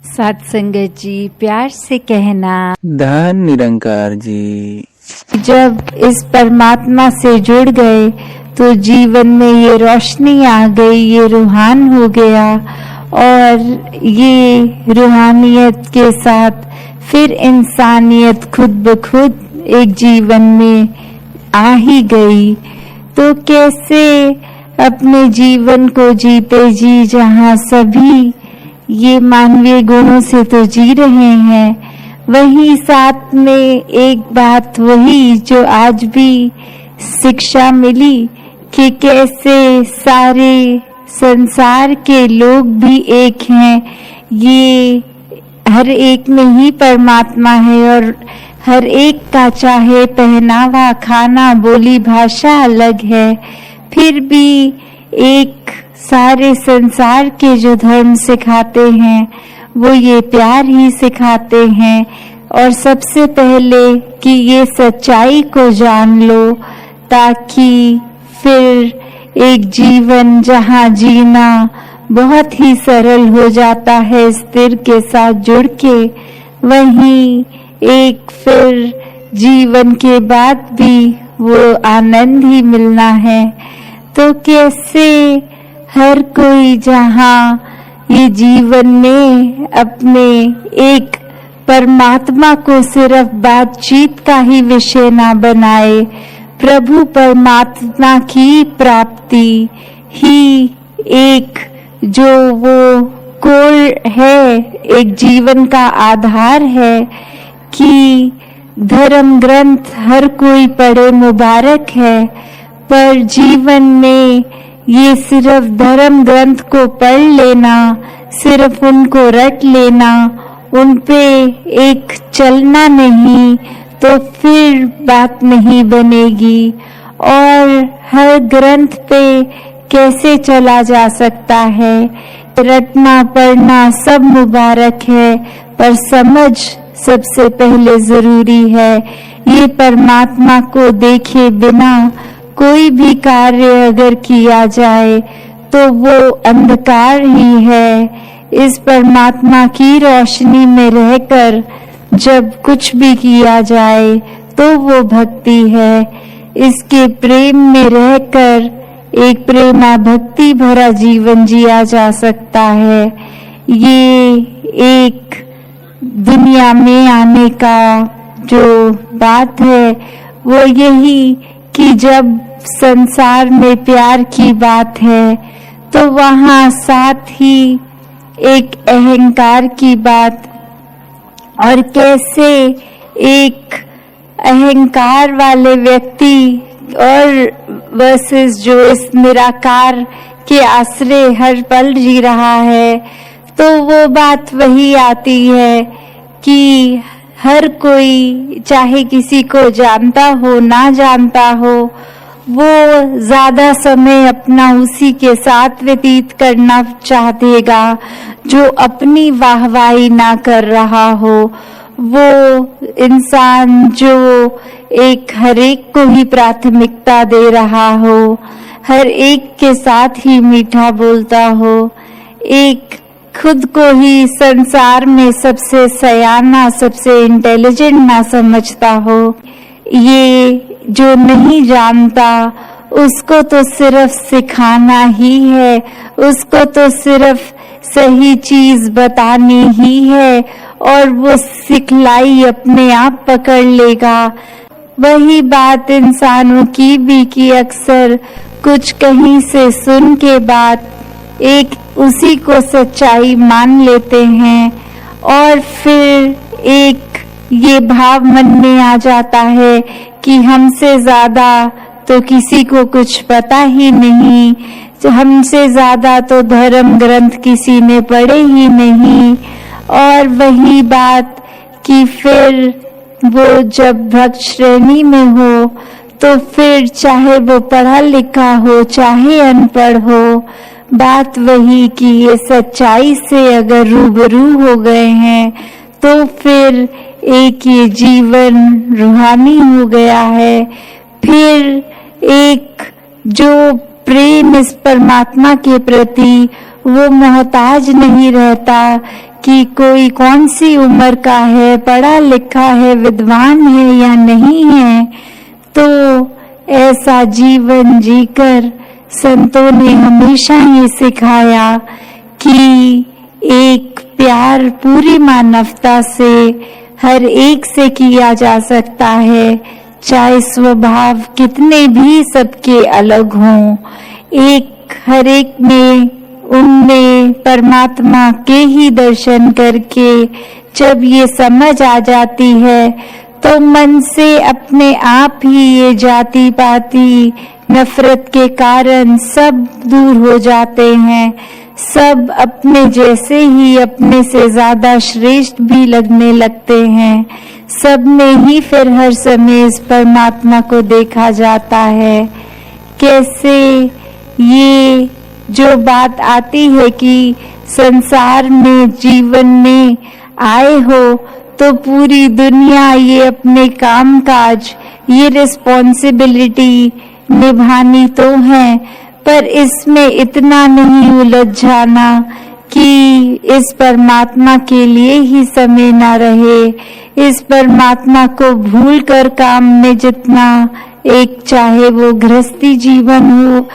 सत्संगत जी, प्यार से कहना, धन निरंकार जी। जब इस परमात्मा से जुड़ गए तो जीवन में ये रोशनी आ गई, ये रूहान हो गया और ये रूहानियत के साथ फिर इंसानियत खुद ब खुद एक जीवन में आ ही गई। तो कैसे अपने जीवन को जीते जी, जहाँ सभी ये मानवीय गुणों से तो जी रहे हैं, वही साथ में एक बात वही जो आज भी शिक्षा मिली कि कैसे सारे संसार के लोग भी एक हैं। ये हर एक में ही परमात्मा है और हर एक का चाहे पहनावा, खाना, बोली, भाषा अलग है, फिर भी एक सारे संसार के जो धर्म सिखाते हैं वो ये प्यार ही सिखाते हैं। और सबसे पहले कि ये सच्चाई को जान लो, ताकि फिर एक जीवन जहाँ जीना बहुत ही सरल हो जाता है स्थिर के साथ जुड़ के, वहीं एक फिर जीवन के बाद भी वो आनंद ही मिलना है। तो कैसे हर कोई जहाँ ये जीवन में अपने एक परमात्मा को सिर्फ बातचीत का ही विषय ना बनाए, प्रभु परमात्मा की प्राप्ति ही एक जो वो कोर है, एक जीवन का आधार है कि धर्म ग्रंथ हर कोई पढ़े मुबारक है, पर जीवन में ये सिर्फ धर्म ग्रंथ को पढ़ लेना, सिर्फ उनको रट लेना, उन पे एक चलना नहीं, तो फिर बात नहीं बनेगी। और हर ग्रंथ पे कैसे चला जा सकता है? रटना पढ़ना सब मुबारक है, पर समझ सबसे पहले जरूरी है। ये परमात्मा को देखे बिना कोई भी कार्य अगर किया जाए तो वो अंधकार ही है। इस परमात्मा की रोशनी में रहकर जब कुछ भी किया जाए तो वो भक्ति है। इसके प्रेम में रहकर एक प्रेमा भक्ति भरा जीवन जिया जा सकता है। ये एक दुनिया में आने का जो बात है वो यही कि जब संसार में प्यार की बात है तो वहाँ साथ ही एक अहंकार की बात, और कैसे एक अहंकार वाले व्यक्ति और वर्सेस जो इस निराकार के आश्रय हर पल जी रहा है, तो वो बात वही आती है कि हर कोई चाहे किसी को जानता हो ना जानता हो, वो ज्यादा समय अपना उसी के साथ व्यतीत करना चाहेगा जो अपनी वाहवाही ना कर रहा हो। वो इंसान जो एक हर एक को ही प्राथमिकता दे रहा हो, हर एक के साथ ही मीठा बोलता हो, एक खुद को ही संसार में सबसे सयाना, सबसे इंटेलिजेंट ना समझता हो। ये जो नहीं जानता उसको तो सिर्फ सिखाना ही है, उसको तो सिर्फ सही चीज बतानी ही है और वो सिखलाई अपने आप पकड़ लेगा। वही बात इंसानों की भी कि अक्सर कुछ कहीं से सुन के बाद एक उसी को सच्चाई मान लेते हैं और फिर एक ये भाव मन में आ जाता है कि हमसे ज्यादा तो किसी को कुछ पता ही नहीं, तो हमसे ज्यादा तो धर्म ग्रंथ किसी ने पढ़े ही नहीं। और वही बात कि फिर वो जब भक्त श्रेणी में हो तो फिर चाहे वो पढ़ा लिखा हो चाहे अनपढ़ हो, बात वही कि ये सच्चाई से अगर रूबरू हो गए हैं तो फिर एक ये जीवन रूहानी हो गया है। फिर एक जो प्रेम इस परमात्मा के प्रति वो मोहताज नहीं रहता कि कोई कौन सी उम्र का है, पढ़ा लिखा है, विद्वान है या नहीं है। तो ऐसा जीवन जीकर संतों ने हमेशा ये सिखाया कि एक प्यार पूरी मानवता से हर एक से किया जा सकता है, चाहे स्वभाव कितने भी सबके अलग हों। एक हर एक में उनमें परमात्मा के ही दर्शन करके जब ये समझ आ जाती है तो मन से अपने आप ही ये जाति पाति नफरत के कारण सब दूर हो जाते हैं। सब अपने जैसे ही अपने से ज्यादा श्रेष्ठ भी लगने लगते हैं। सब में ही फिर हर समय इस परमात्मा को देखा जाता है। कैसे ये जो बात आती है कि संसार में जीवन में आए हो तो पूरी दुनिया ये अपने काम काज, ये रिस्पॉन्सिबिलिटी निभानी तो है, पर इसमें इतना नहीं उलझ जाना कि इस परमात्मा के लिए ही समय ना रहे। इस परमात्मा को भूल कर काम में जितना, एक चाहे वो गृहस्थी जीवन हो,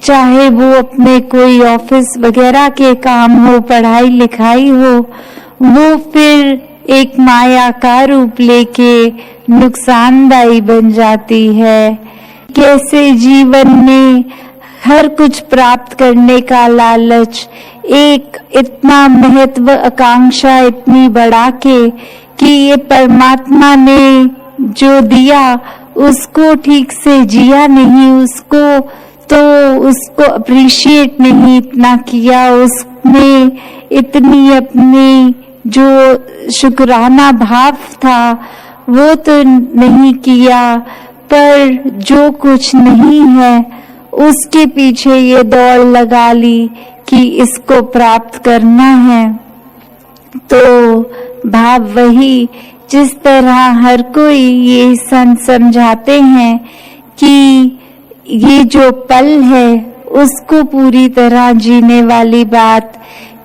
चाहे वो अपने कोई ऑफिस वगैरह के काम हो, पढ़ाई लिखाई हो, वो फिर एक माया का रूप लेके नुकसानदायी बन जाती है। कैसे जीवन में हर कुछ प्राप्त करने का लालच, एक इतना महत्व आकांक्षा इतनी बढ़ा के कि ये परमात्मा ने जो दिया उसको ठीक से जिया नहीं, उसको अप्रिशिएट नहीं इतना किया, उसमें इतनी अपनी जो शुक्राना भाव था वो तो नहीं किया। पर जो कुछ नहीं है उसके पीछे ये दौड़ लगा ली कि इसको प्राप्त करना है। तो भाव वही जिस तरह हर कोई ये संत समझाते हैं कि ये जो पल है उसको पूरी तरह जीने वाली बात,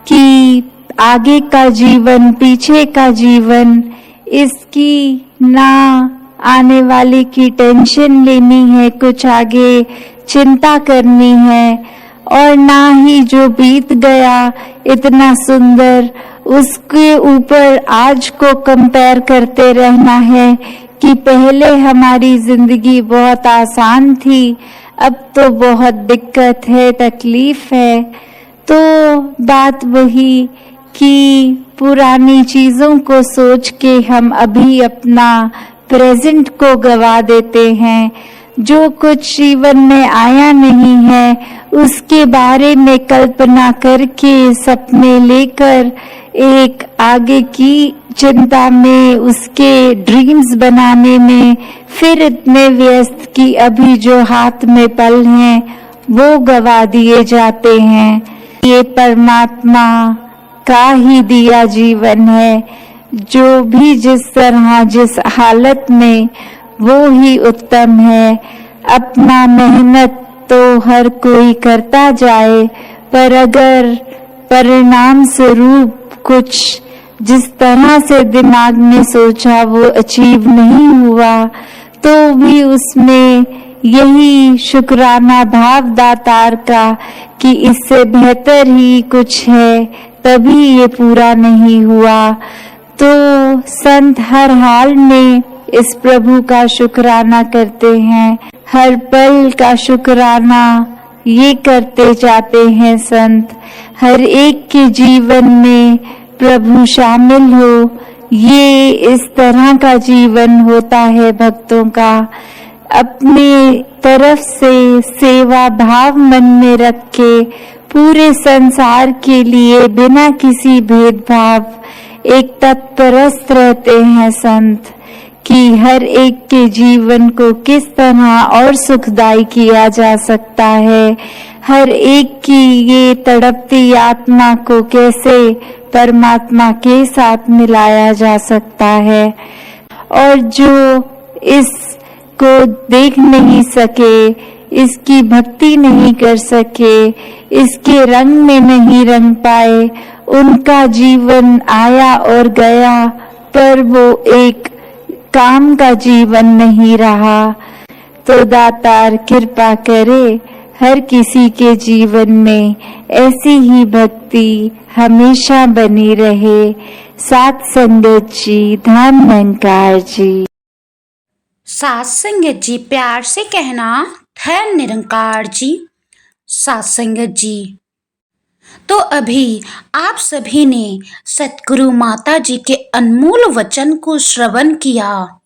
कि आगे का जीवन पीछे का जीवन, इसकी ना आने वाले की टेंशन लेनी है, कुछ आगे चिंता करनी है, और ना ही जो बीत गया इतना सुंदर उसके ऊपर आज को कंपेयर करते रहना है कि पहले हमारी जिंदगी बहुत आसान थी, अब तो बहुत दिक्कत है, तकलीफ है। तो बात वही कि पुरानी चीजों को सोच के हम अभी अपना प्रेजेंट को गवा देते हैं। जो कुछ जीवन में आया नहीं है उसके बारे में कल्पना करके, सपने लेकर, एक आगे की चिंता में, उसके ड्रीम्स बनाने में फिर इतने व्यस्त कि अभी जो हाथ में पल हैं वो गवा दिए जाते हैं। ये परमात्मा का ही दिया जीवन है, जो भी जिस तरह जिस हालत में वो ही उत्तम है। अपना मेहनत तो हर कोई करता जाए, पर अगर परिणाम स्वरूप कुछ जिस तरह से दिमाग में सोचा वो अचीव नहीं हुआ तो भी उसमें यही शुक्राना भाव दातार का कि इससे बेहतर ही कुछ है, तभी ये पूरा नहीं हुआ। तो संत हर हाल में इस प्रभु का शुक्राना करते हैं, हर पल का शुक्राना ये करते जाते हैं संत। हर एक के जीवन में प्रभु शामिल हो, ये इस तरह का जीवन होता है भक्तों का। अपने तरफ से सेवा भाव मन में रख के पूरे संसार के लिए बिना किसी भेदभाव एक तत्परस्त रहते हैं संत, कि हर एक के जीवन को किस तरह और सुखदायी किया जा सकता है, हर एक की ये तड़पती आत्मा को कैसे परमात्मा के साथ मिलाया जा सकता है। और जो इसको देख नहीं सके, इसकी भक्ति नहीं कर सके, इसके रंग में नहीं रंग पाए, उनका जीवन आया और गया, पर वो एक काम का जीवन नहीं रहा। तो दातार कृपा करे हर किसी के जीवन में ऐसी ही भक्ति हमेशा बनी रहे। सात संगत जी, धाम निरंकार जी। सात संगत जी, प्यार से कहना है निरंकार जी। सात संगत जी, तो अभी आप सभी ने सतगुरु माता जी के अनमोल वचन को श्रवण किया।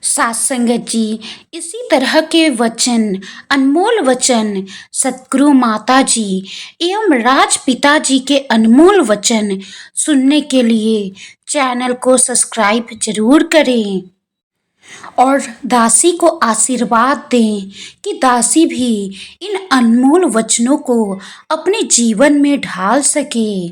सात संगत जी, इसी तरह के वचन, अनमोल वचन, सतगुरु माता जी एवं राजपिता जी के अनमोल वचन सुनने के लिए चैनल को सब्सक्राइब जरूर करें और दासी को आशीर्वाद दें कि दासी भी इन अनमोल वचनों को अपने जीवन में ढाल सके।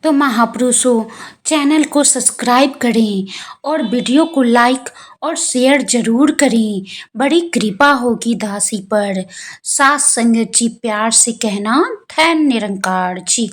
तो महापुरुषों, चैनल को सब्सक्राइब करें और वीडियो को लाइक और शेयर जरूर करें। बड़ी कृपा होगी दासी पर। सात संगत जी, प्यार से कहना, धन निरंकार जी।